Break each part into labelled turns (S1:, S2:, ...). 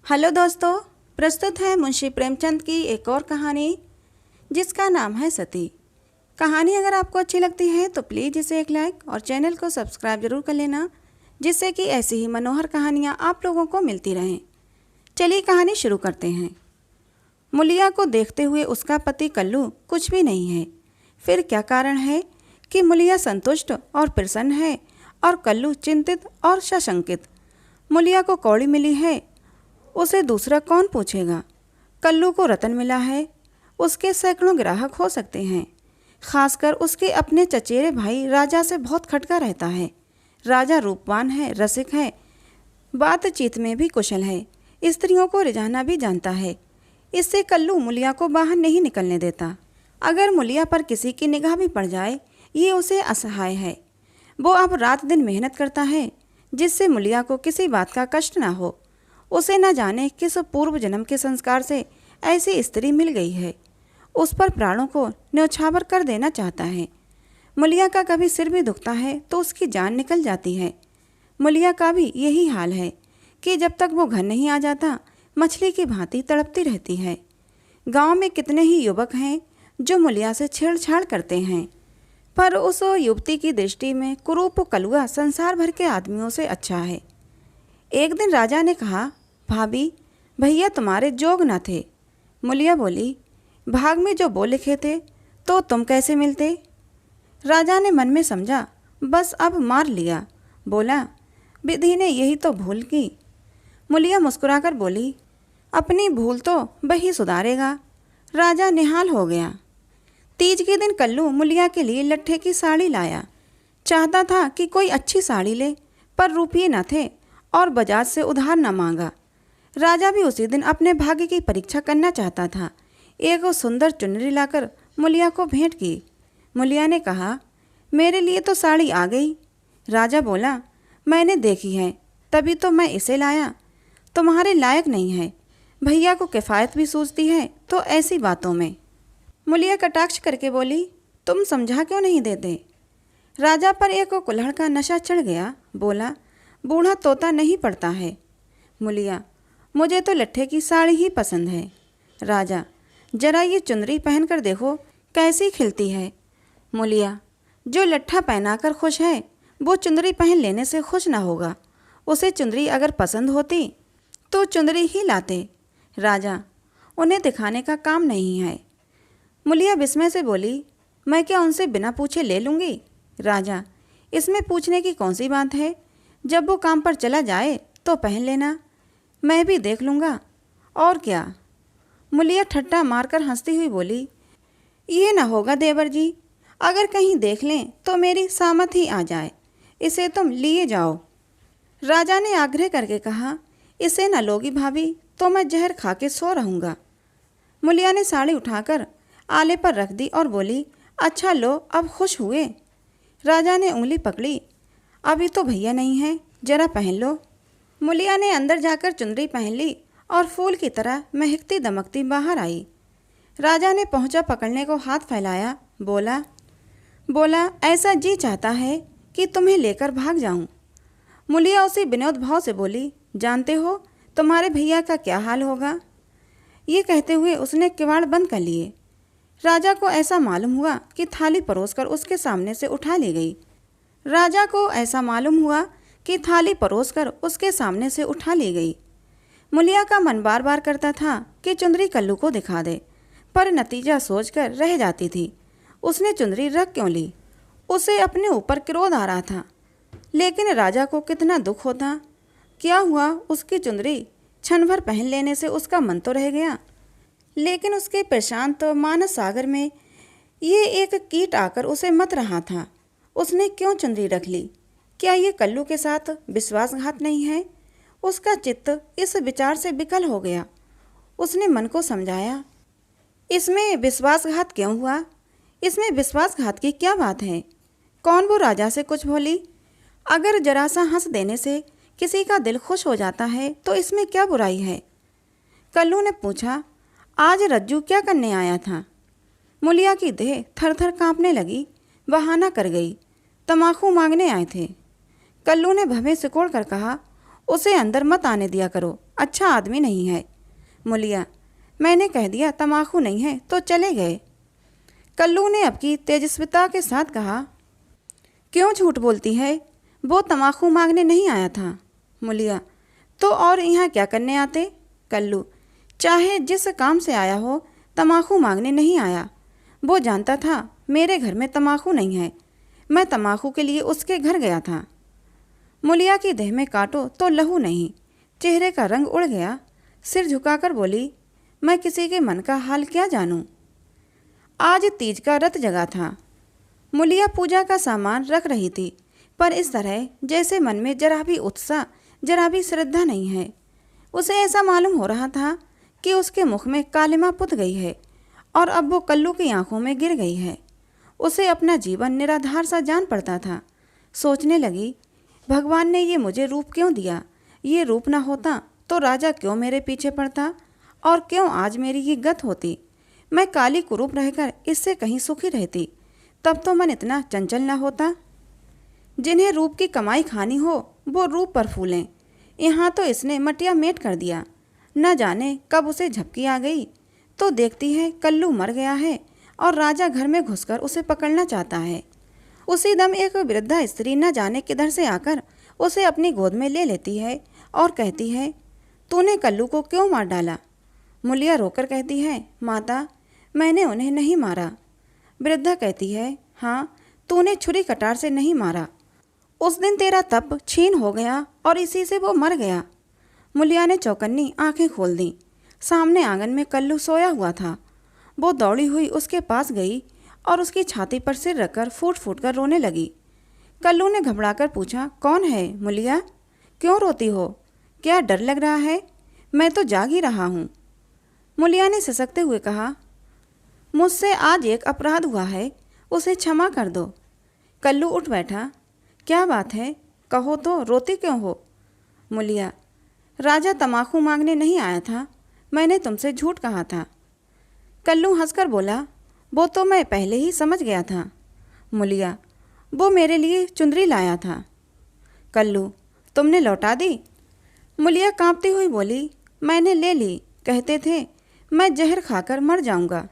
S1: Hello दोस्तों, प्रस्तुत है मुंशी प्रेमचंद की एक और कहानी जिसका नाम है सती। कहानी अगर आपको अच्छी लगती है तो प्लीज़ इसे एक लाइक और चैनल को सब्सक्राइब जरूर कर लेना, जिससे कि ऐसी ही मनोहर कहानियाँ आप लोगों को मिलती रहें। चलिए कहानी शुरू करते हैं। मुलिया को देखते हुए उसका पति कल्लू कुछ भी नहीं है। फिर क्या कारण है कि मुलिया संतुष्ट और प्रसन्न है और कल्लू चिंतित और सशंकित? मुलिया को कौड़ी मिली है, उसे दूसरा कौन पूछेगा। कल्लू को रतन मिला है, उसके सैकड़ों ग्राहक हो सकते हैं। खासकर उसके अपने चचेरे भाई राजा से बहुत खटका रहता है। राजा रूपवान है, रसिक है, बातचीत में भी कुशल है, स्त्रियों को रिझाना भी जानता है। इससे कल्लू मुलिया को बाहर नहीं निकलने देता। अगर मुलिया पर किसी की निगाह भी पड़ जाए, ये उसे असहाय है। वो अब रात दिन मेहनत करता है जिससे मुलिया को किसी बात का कष्ट ना हो। उसे न जाने किस पूर्व जन्म के संस्कार से ऐसी स्त्री मिल गई है। उस पर प्राणों को न्यौछावर कर देना चाहता है। मुलिया का कभी सिर भी दुखता है तो उसकी जान निकल जाती है। मुलिया का भी यही हाल है कि जब तक वो घर नहीं आ जाता, मछली की भांति तड़पती रहती है। गांव में कितने ही युवक हैं जो मुलिया से छेड़छाड़ करते हैं, पर उस युवती की दृष्टि में कुरूप कलुआ संसार भर के आदमियों से अच्छा है। एक दिन राजा ने कहा, भाभी, भैया तुम्हारे जोग न थे। मुलिया बोली, भाग में जो बोल लिखे थे तो तुम कैसे मिलते? राजा ने मन में समझा, बस अब मार लिया। बोला, विधि ने यही तो भूल की। मुलिया मुस्कुराकर बोली, अपनी भूल तो वही सुधारेगा। राजा निहाल हो गया। तीज के दिन कल्लू मुलिया के लिए लट्ठे की साड़ी लाया। चाहता था कि कोई अच्छी साड़ी ले, पर रुपये न थे और बजाज से उधार न मांगा। राजा भी उसी दिन अपने भाग्य की परीक्षा करना चाहता था। एक सुंदर चुनरी लाकर मुलिया को भेंट की। मुलिया ने कहा, मेरे लिए तो साड़ी आ गई। राजा बोला, मैंने देखी है तभी तो मैं इसे लाया। तुम्हारे लायक नहीं है। भैया को किफ़ायत भी सूझती है तो ऐसी बातों में। मुलिया कटाक्ष करके बोली, तुम समझा क्यों नहीं देते? राजा पर एक कुल्हड़ का नशा चढ़ गया। बोला, बूढ़ा तोता नहीं पड़ता है। मुलिया, मुझे तो लट्ठे की साड़ी ही पसंद है। राजा, जरा ये चुनरी पहनकर देखो कैसी खिलती है। मुलिया, जो लट्ठा पहनाकर खुश है वो चुनरी पहन लेने से खुश ना होगा। उसे चुनरी अगर पसंद होती तो चुनरी ही लाते। राजा, उन्हें दिखाने का काम नहीं है। मुलिया विस्मय से बोली, मैं क्या उनसे बिना पूछे ले लूँगी? राजा, इसमें पूछने की कौन सी बात है? जब वो काम पर चला जाए तो पहन लेना, मैं भी देख लूँगा। और क्या? मुलिया ठट्टा मारकर हंसती हुई बोली, ये ना होगा देवर जी, अगर कहीं देख लें तो मेरी सामत ही आ जाए। इसे तुम लिए जाओ। राजा ने आग्रह करके कहा, इसे न लोगी भाभी तो मैं जहर खा के सो रहूँगा। मुलिया ने साड़ी उठाकर आले पर रख दी और बोली, अच्छा लो, अब खुश हुए? राजा ने उंगली पकड़ी, अभी तो भैया नहीं है, जरा पहन लो। मुलिया ने अंदर जाकर चुनरी पहन ली और फूल की तरह महकती दमकती बाहर आई। राजा ने पहुंचा पकड़ने को हाथ फैलाया। बोला, ऐसा जी चाहता है कि तुम्हें लेकर भाग जाऊं। मुलिया उसी विनोद भाव से बोली, जानते हो तुम्हारे भैया का क्या हाल होगा? ये कहते हुए उसने किवाड़ बंद कर लिए। राजा को ऐसा मालूम हुआ कि थाली परोसकर उसके सामने से उठा ली गई। मुलिया का मन बार बार करता था कि चुंदरी कल्लू को दिखा दे, पर नतीजा सोचकर रह जाती थी। उसने चुंदरी रख क्यों ली? उसे अपने ऊपर क्रोध आ रहा था, लेकिन राजा को कितना दुख होता। क्या हुआ, उसकी चुंदरी क्षण भर पहन लेने से उसका मन तो रह गया, लेकिन उसके प्रशांत मानस सागर में ये एक कीट आकर उसे मत रहा था। उसने क्यों चुंदरी रख ली? क्या ये कल्लू के साथ विश्वासघात नहीं है? उसका चित्त इस विचार से विकल हो गया। उसने मन को समझाया, इसमें विश्वासघात क्यों हुआ? इसमें विश्वासघात की क्या बात है? कौन वो राजा से कुछ बोली? अगर जरा सा हंस देने से किसी का दिल खुश हो जाता है तो इसमें क्या बुराई है? कल्लू ने पूछा, आज रज्जू क्या करने आया था? मुलिया की देह थर थर काँपने लगी। बहाना कर गई, तमाकू मांगने आए थे। कल्लू ने भवें सिकोड़ कर कहा, उसे अंदर मत आने दिया करो, अच्छा आदमी नहीं है। मुलिया, मैंने कह दिया तमाकू नहीं है तो चले गए। कल्लू ने अब की तेजस्विता के साथ कहा, क्यों झूठ बोलती है, वो तमाकू मांगने नहीं आया था। मुलिया, तो और यहाँ क्या करने आते। कल्लू, चाहे जिस काम से आया हो, तमाकू मांगने नहीं आया। वो जानता था मेरे घर में तमाकू नहीं है, मैं तमाकू के लिए उसके घर गया था। मुलिया की देह में काटो तो लहू नहीं, चेहरे का रंग उड़ गया, सिर झुकाकर बोली, मैं किसी के मन का हाल क्या जानूं। आज तीज का रत जगा था। मुलिया पूजा का सामान रख रही थी, पर इस तरह जैसे मन में जरा भी उत्साह, जरा भी श्रद्धा नहीं है। उसे ऐसा मालूम हो रहा था कि उसके मुख में कालिमा पुत गई है और अब वो कल्लू की आंखों में गिर गई है। उसे अपना जीवन निराधार सा जान पड़ता था। सोचने लगी, भगवान ने ये मुझे रूप क्यों दिया। ये रूप ना होता तो राजा क्यों मेरे पीछे पड़ता, और क्यों आज मेरी ये गत होती। मैं काली कुरूप रहकर इससे कहीं सुखी रहती, तब तो मन इतना चंचल न होता। जिन्हें रूप की कमाई खानी हो वो रूप पर फूलें। यहाँ तो इसने मटिया मेट कर दिया। न जाने कब उसे झपकी आ गई तो देखती है कल्लू मर गया है और राजा घर में घुसकर उसे पकड़ना चाहता है। उसी दम एक वृद्धा स्त्री न जाने किधर से आकर उसे अपनी गोद में ले लेती है और कहती है, तूने कल्लू को क्यों मार डाला। मुलिया रोकर कहती है, माता, मैंने उन्हें नहीं मारा। वृद्धा कहती है, हाँ, तूने छुरी कटार से नहीं मारा। उस दिन तेरा तप छीन हो गया और इसी से वो मर गया। मुलिया ने चौकन्नी आंखें खोल दी। सामने आंगन में कल्लू सोया हुआ था। वो दौड़ी हुई उसके पास गई और उसकी छाती पर सिर रखकर फूट फूट कर रोने लगी। कल्लू ने घबराकर पूछा, कौन है मुलिया, क्यों रोती हो, क्या डर लग रहा है, मैं तो जाग ही रहा हूँ। मुलिया ने सिसकते हुए कहा, मुझसे आज एक अपराध हुआ है, उसे क्षमा कर दो। कल्लू उठ बैठा, क्या बात है, कहो तो, रोती क्यों हो। मुलिया, राजा तमाकू मांगने नहीं आया था, मैंने तुमसे झूठ कहा था। कल्लू हंसकर बोला, वो तो मैं पहले ही समझ गया था। मुलिया, वो मेरे लिए चुंदरी लाया था। कल्लू, तुमने लौटा दी। मुलिया कांपती हुई बोली, मैंने ले ली, कहते थे मैं जहर खाकर मर जाऊंगा।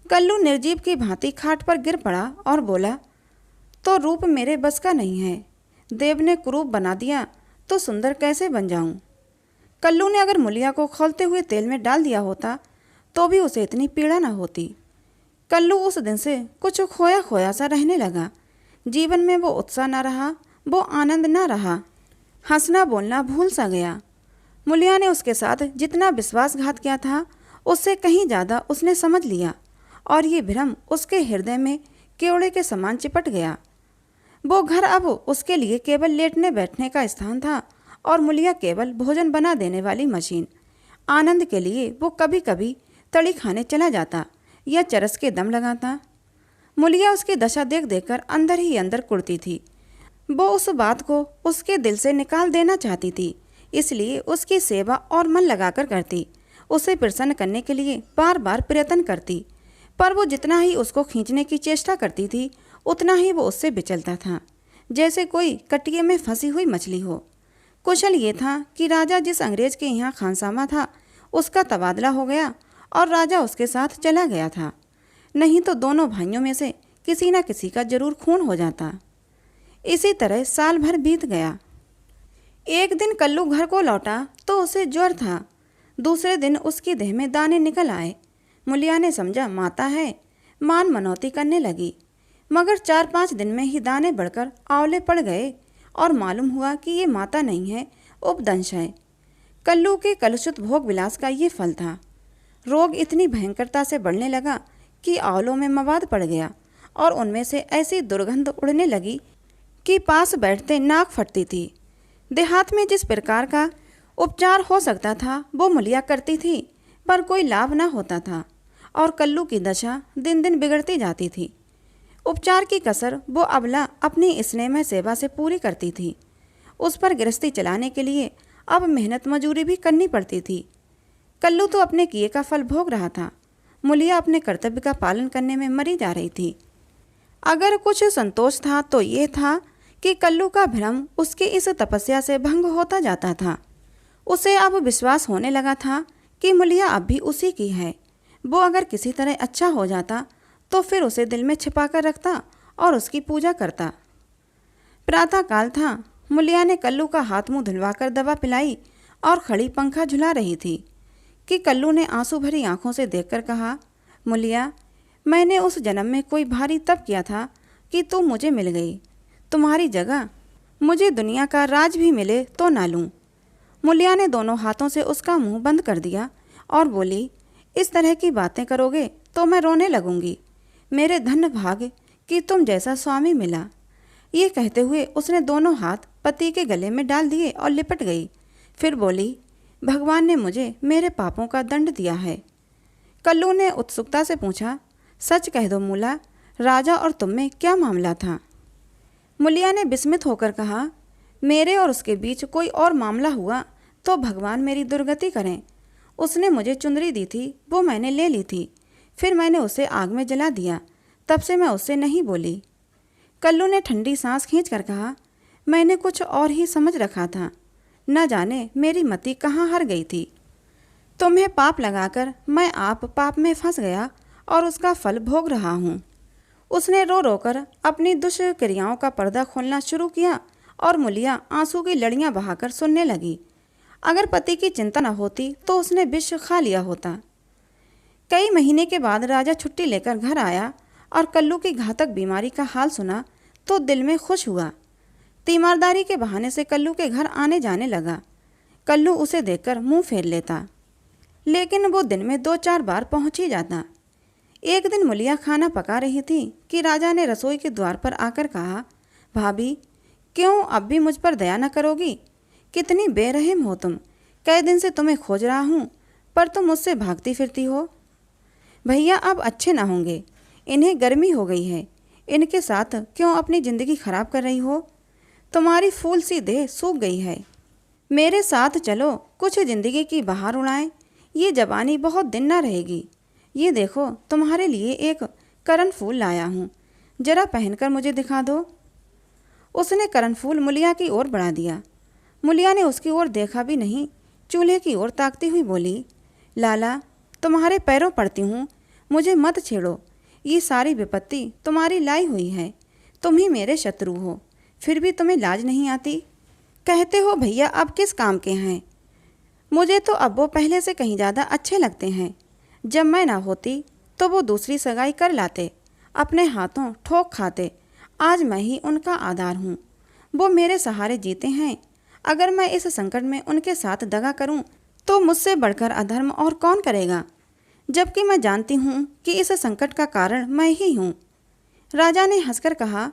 S1: कल्लू निर्जीव की भांति खाट पर गिर पड़ा और बोला, तो रूप मेरे बस का नहीं है, देव ने कुरूप बना दिया तो सुंदर कैसे बन जाऊं। कल्लू ने अगर मुलिया को खौलते हुए तेल में डाल दिया होता तो भी उसे इतनी पीड़ा न होती। कल्लू उस दिन से कुछ खोया खोया सा रहने लगा। जीवन में वो उत्साह न रहा, वो आनंद न रहा, हंसना बोलना भूल सा गया। मुलिया ने उसके साथ जितना विश्वासघात किया था उससे कहीं ज़्यादा उसने समझ लिया और ये भ्रम उसके हृदय में केवड़े के समान चिपट गया। वो घर अब उसके लिए केवल लेटने बैठने का स्थान था और मुलिया केवल भोजन बना देने वाली मशीन। आनंद के लिए वो कभी कभी तड़ी खाने चला जाता या चरस के दम लगाता। मुलिया उसकी दशा देख देखकर अंदर ही अंदर कुड़ती थी। वो उस बात को उसके दिल से निकाल देना चाहती थी, इसलिए उसकी सेवा और मन लगाकर करती, उसे प्रसन्न करने के लिए बार बार प्रयत्न करती। पर वो जितना ही उसको खींचने की चेष्टा करती थी उतना ही वो उससे बिचलता था, जैसे कोई कटिये में फंसी हुई मछली हो। कुशल ये था कि राजा जिस अंग्रेज के यहाँ खानसामा था उसका तबादला हो गया और राजा उसके साथ चला गया था, नहीं तो दोनों भाइयों में से किसी न किसी का जरूर खून हो जाता। इसी तरह साल भर बीत गया। एक दिन कल्लू घर को लौटा तो उसे ज्वर था। दूसरे दिन उसकी देह में दाने निकल आए। मुलिया ने समझा माता है, मान मनौती करने लगी, मगर 4-5 दिन में ही दाने बढ़कर आंवले पड़ गए और मालूम हुआ कि ये माता नहीं है, उपदंश है। कल्लू के कलुषित भोग विलास का ये फल था। रोग इतनी भयंकरता से बढ़ने लगा कि आंवलों में मवाद पड़ गया और उनमें से ऐसी दुर्गंध उड़ने लगी कि पास बैठते नाक फटती थी। देहात में जिस प्रकार का उपचार हो सकता था वो मुलिया करती थी, पर कोई लाभ न होता था और कल्लू की दशा दिन दिन बिगड़ती जाती थी। उपचार की कसर वो अबला अपनी स्नेहमय सेवा से पूरी करती थी। उस पर गृहस्थी चलाने के लिए अब मेहनत मजूरी भी करनी पड़ती थी। कल्लू तो अपने किए का फल भोग रहा था, मुलिया अपने कर्तव्य का पालन करने में मरी जा रही थी। अगर कुछ संतोष था तो ये था कि कल्लू का भ्रम उसकी इस तपस्या से भंग होता जाता था। उसे अब विश्वास होने लगा था कि मूलिया अब भी उसी की है। वो अगर किसी तरह अच्छा हो जाता तो फिर उसे दिल में छिपा कर रखता और उसकी पूजा करता। प्रातः काल था। मूलिया ने कल्लू का हाथ मुंह धुलवाकर दवा पिलाई और खड़ी पंखा झुला रही थी कि कल्लू ने आंसू भरी आंखों से देखकर कहा, मूलिया, मैंने उस जन्म में कोई भारी तप किया था कि तू मुझे मिल गई। तुम्हारी जगह मुझे दुनिया का राज भी मिले तो ना लूँ। मूलिया ने दोनों हाथों से उसका मुंह बंद कर दिया और बोली, इस तरह की बातें करोगे तो मैं रोने लगूंगी। मेरे धन्य भाग्य कि तुम जैसा स्वामी मिला। ये कहते हुए उसने दोनों हाथ पति के गले में डाल दिए और लिपट गई। फिर बोली, भगवान ने मुझे मेरे पापों का दंड दिया है। कल्लू ने उत्सुकता से पूछा, सच कह दो मूला, राजा और तुम में क्या मामला था? मूलिया ने विस्मित होकर कहा, मेरे और उसके बीच कोई और मामला हुआ तो भगवान मेरी दुर्गति करें। उसने मुझे चुंदरी दी थी, वो मैंने ले ली थी। फिर मैंने उसे आग में जला दिया। तब से मैं उससे नहीं बोली। कल्लू ने ठंडी सांस खींचकर कहा, मैंने कुछ और ही समझ रखा था। न जाने मेरी मति कहाँ हर गई थी। तुम्हें पाप लगाकर मैं आप पाप में फंस गया और उसका फल भोग रहा हूँ। उसने रो रोकर अपनी दुष्क्रियाओं का पर्दा खोलना शुरू किया और मूलिया आंसू की लड़ियाँ बहाकर सुनने लगी। अगर पति की चिंता न होती तो उसने विष खा लिया होता। कई महीने के बाद राजा छुट्टी लेकर घर आया और कल्लू की घातक बीमारी का हाल सुना तो दिल में खुश हुआ। तीमारदारी के बहाने से कल्लू के घर आने जाने लगा। कल्लू उसे देखकर मुंह फेर लेता, लेकिन वो दिन में 2-4 बार पहुंच ही जाता। एक दिन मूलिया खाना पका रही थी कि राजा ने रसोई के द्वार पर आकर कहा, भाभी, क्यों अब भी मुझ पर दया न करोगी? कितनी बेरहम हो तुम। कई दिन से तुम्हें खोज रहा हूँ पर तुम मुझसे भागती फिरती हो। भैया अब अच्छे ना होंगे, इन्हें गर्मी हो गई है। इनके साथ क्यों अपनी ज़िंदगी खराब कर रही हो? तुम्हारी फूल सी देह सूख गई है। मेरे साथ चलो, कुछ ज़िंदगी की बहार उड़ाएं। ये जवानी बहुत दिन ना रहेगी। ये देखो, तुम्हारे लिए एक करण फूल लाया हूँ, जरा पहनकर मुझे दिखा दो। उसने करण फूल मूलिया की ओर बढ़ा दिया। मूलिया ने उसकी ओर देखा भी नहीं, चूल्हे की ओर ताकती हुई बोली, लाला, तुम्हारे पैरों पड़ती हूँ, मुझे मत छेड़ो। ये सारी विपत्ति तुम्हारी लाई हुई है। तुम ही मेरे शत्रु हो, फिर भी तुम्हें लाज नहीं आती। कहते हो भैया अब किस काम के हैं। मुझे तो अब वो पहले से कहीं ज़्यादा अच्छे लगते हैं। जब मैं ना होती तो वो दूसरी सगाई कर लाते, अपने हाथों ठोक खाते। आज मैं ही उनका आधार हूँ। वो मेरे सहारे जीते हैं। अगर मैं इस संकट में उनके साथ दगा करूँ तो मुझसे बढ़कर अधर्म और कौन करेगा, जबकि मैं जानती हूँ कि इस संकट का कारण मैं ही हूँ। राजा ने हंसकर कहा,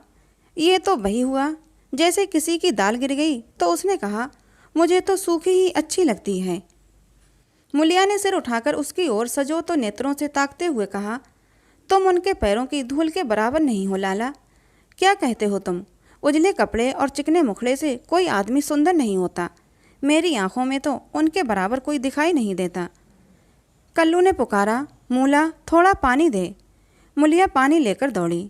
S1: ये तो वही हुआ जैसे किसी की दाल गिर गई तो उसने कहा, मुझे तो सूखी ही अच्छी लगती है। मूलिया ने सिर उठाकर उसकी ओर सजो तो नेत्रों से ताकते हुए कहा, तुम उनके पैरों की धूल के बराबर नहीं हो लाला। क्या कहते हो तुम? उजले कपड़े और चिकने मुखड़े से कोई आदमी सुंदर नहीं होता। मेरी आंखों में तो उनके बराबर कोई दिखाई नहीं देता। कल्लू ने पुकारा, मूला, थोड़ा पानी दे। मूलिया पानी लेकर दौड़ी।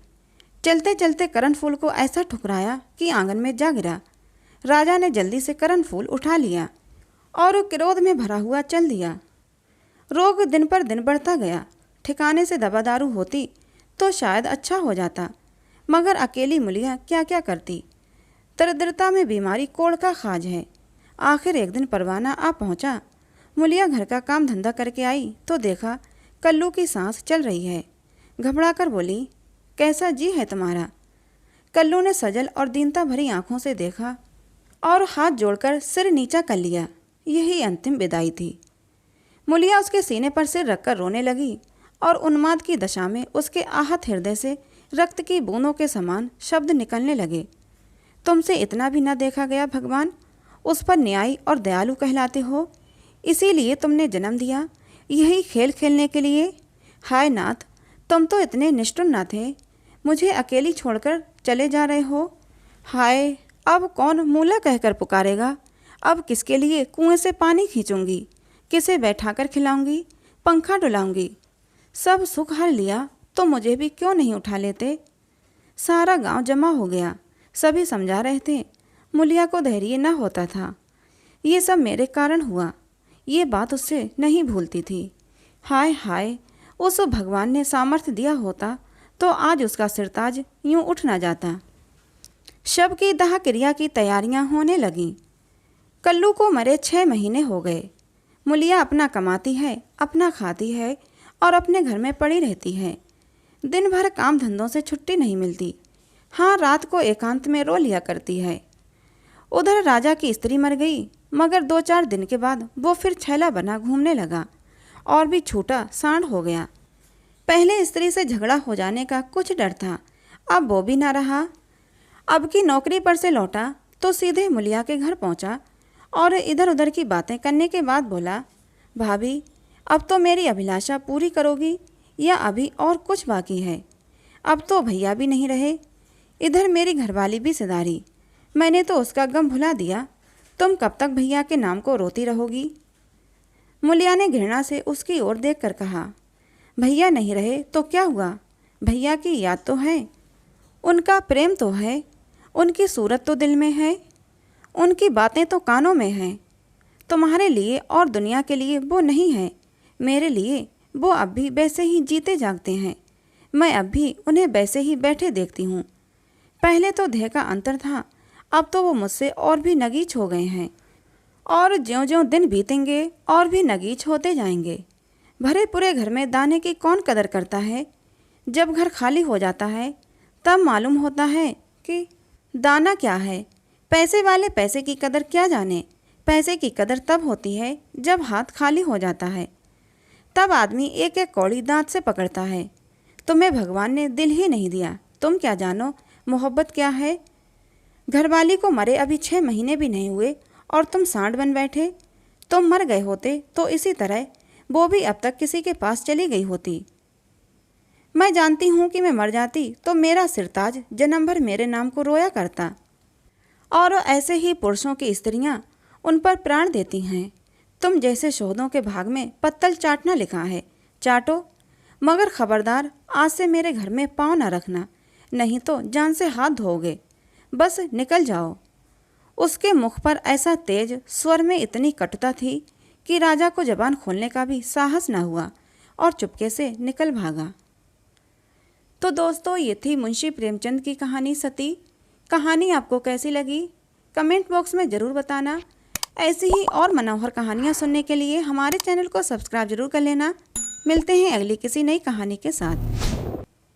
S1: चलते चलते करण फूल को ऐसा ठुकराया कि आंगन में जा गिरा। राजा ने जल्दी से करण फूल उठा लिया और क्रोध में भरा हुआ चल दिया। रोग दिन पर दिन बढ़ता गया। ठिकाने से दवा दारू होती तो शायद अच्छा हो जाता, मगर अकेली मूलिया क्या क्या करती। दरिद्रता में बीमारी कोढ़ का खाज है। आखिर एक दिन परवाना आ पहुंचा। मूलिया घर का काम धंधा करके आई तो देखा कल्लू की सांस चल रही है। घबरा कर बोली, कैसा जी है तुम्हारा? कल्लू ने सजल और दीनता भरी आंखों से देखा और हाथ जोड़कर सिर नीचा कर लिया। यही अंतिम विदाई थी। मूलिया उसके सीने पर सिर रखकर रोने लगी और उन्माद की दशा में उसके आहत हृदय से रक्त की बूंदों के समान शब्द निकलने लगे। तुमसे इतना भी न देखा गया भगवान, उस पर न्यायी और दयालु कहलाते हो, इसीलिए तुमने जन्म दिया, यही खेल खेलने के लिए। हाय नाथ, तुम तो इतने निष्ठुर न थे, मुझे अकेली छोड़कर चले जा रहे हो। हाय, अब कौन मूला कहकर पुकारेगा? अब किसके लिए कुएं से पानी खींचूंगी, किसे बैठाकर खिलाऊंगी, पंखा डुलाऊंगी। सब सुख हर लिया तो मुझे भी क्यों नहीं उठा लेते। सारा गांव जमा हो गया, सभी समझा रहे थे। मुलिया को धैर्य न होता था। ये सब मेरे कारण हुआ, ये बात उससे नहीं भूलती थी। हाय हाय, उस भगवान ने सामर्थ्य दिया होता तो आज उसका सिरताज यूं उठ ना जाता। शव की दाह क्रिया की तैयारियां होने लगीं। कल्लू को मरे 6 महीने हो गए। मुलिया अपना कमाती है, अपना खाती है और अपने घर में पड़ी रहती है। दिन भर काम धंधों से छुट्टी नहीं मिलती। हाँ, रात को एकांत में रो लिया करती है। उधर राजा की स्त्री मर गई, मगर 2-4 दिन के बाद वो फिर छैला बना घूमने लगा और भी छूटा सांड हो गया। पहले स्त्री से झगड़ा हो जाने का कुछ डर था, अब वो भी ना रहा। अब की नौकरी पर से लौटा तो सीधे मुलिया के घर पहुंचा और इधर उधर की बातें करने के बाद बोला, भाभी, अब तो मेरी अभिलाषा पूरी करोगी या अभी और कुछ बाकी है? अब तो भैया भी नहीं रहे, इधर मेरी घरवाली भी सिधारी, मैंने तो उसका गम भुला दिया। तुम कब तक भैया के नाम को रोती रहोगी? मुलिया ने घृणा से उसकी ओर देखकर कहा, भैया नहीं रहे तो क्या हुआ? भैया की याद तो है, उनका प्रेम तो है, उनकी सूरत तो दिल में है, उनकी बातें तो कानों में हैं। तुम्हारे लिए और दुनिया के लिए वो नहीं है, मेरे लिए वो अब भी वैसे ही जीते जागते हैं। मैं अब भी उन्हें वैसे ही बैठे देखती हूँ। पहले तो देह का अंतर था, अब तो वो मुझसे और भी नगीच हो गए हैं और ज्यों-ज्यों दिन बीतेंगे और भी नगीच होते जाएंगे। भरे पूरे घर में दाने की कौन कदर करता है? जब घर खाली हो जाता है तब मालूम होता है कि दाना क्या है। पैसे वाले पैसे की कदर क्या जाने। पैसे की कदर तब होती है जब हाथ खाली हो जाता है, तब आदमी एक एक कौड़ी दांत से पकड़ता है। तुम्हें भगवान ने दिल ही नहीं दिया, तुम क्या जानो मोहब्बत क्या है। घरवाली को मरे अभी 6 महीने भी नहीं हुए और तुम सांड बन बैठे। तुम मर गए होते तो इसी तरह वो भी अब तक किसी के पास चली गई होती। मैं जानती हूँ कि मैं मर जाती तो मेरा सिरताज जन्म भर मेरे नाम को रोया करता। और ऐसे ही पुरुषों की स्त्रियां उन पर प्राण देती हैं। तुम जैसे शोधों के भाग में पत्तल चाटना लिखा है, चाटो, मगर खबरदार आज से मेरे घर में पाँव न रखना, नहीं तो जान से हाथ धोओगे। बस निकल जाओ। उसके मुख पर ऐसा तेज स्वर में इतनी कटुता थी कि राजा को जबान खोलने का भी साहस न हुआ और चुपके से निकल भागा। तो दोस्तों, ये थी मुंशी प्रेमचंद की कहानी सती। कहानी आपको कैसी लगी कमेंट बॉक्स में ज़रूर बताना। ऐसी ही और मनोहर कहानियाँ सुनने के लिए हमारे चैनल को सब्सक्राइब जरूर कर लेना। मिलते हैं अगली किसी नई कहानी के साथ।